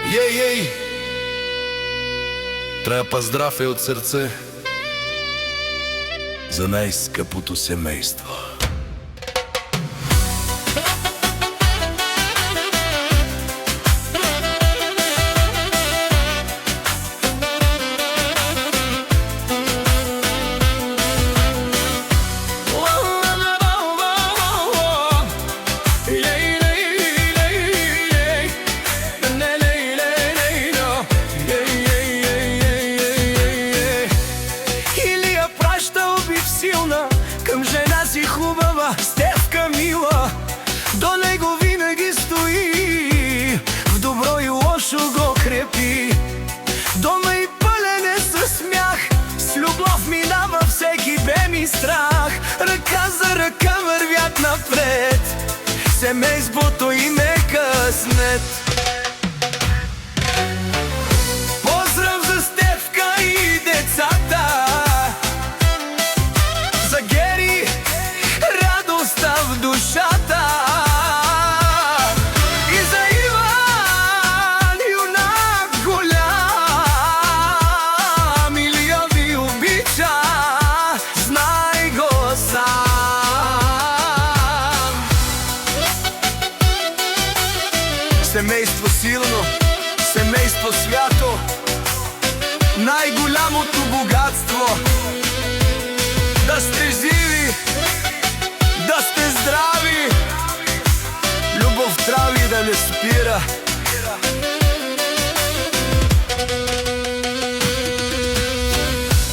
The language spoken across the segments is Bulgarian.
Jej, треба поздрав од срце за најскъпото семејство. Към жена си хубава, Стефка мила, до него винаги стои, в добро и лошо го крепи. Дома и пълен е със смях, с любов минава всеки бем и страх. Ръка за ръка вървят напред, семейството им е къснет. Поздрав за Стефка и децата, душата, и за Иван, юнак голям, Илия ви обича, знай го сам. Семейство силно, семейство свято, най-голямото богатство. Да сте живи, да сте здрави, любов трави да не спира.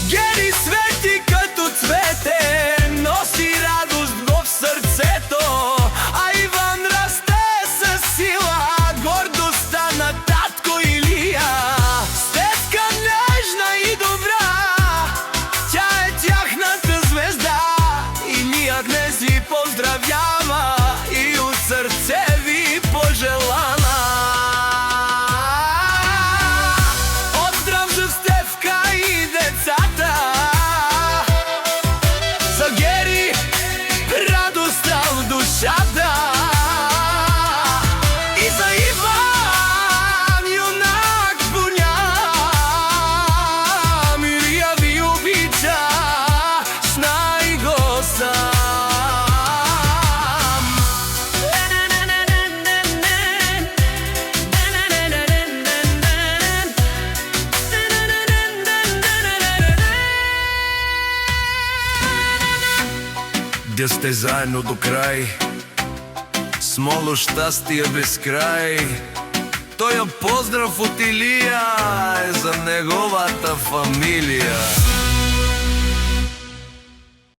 Гери свети като цвете, носи радост в сърцето, а Иван расте със сила, гордостта на татко Илия. Стефка нежна и добра, тя е тяхната звезда, и ние днес ви поздравява и от сърце ви пожелана. Поздрав за Стефка и децата, за Гери радостта в душата, и за Иван, юнак голям, Илия ви обича, знай го сам. Да сте заедно до край, смоло щастие без край. Тоя поздрав от Илия е за неговата фамилия.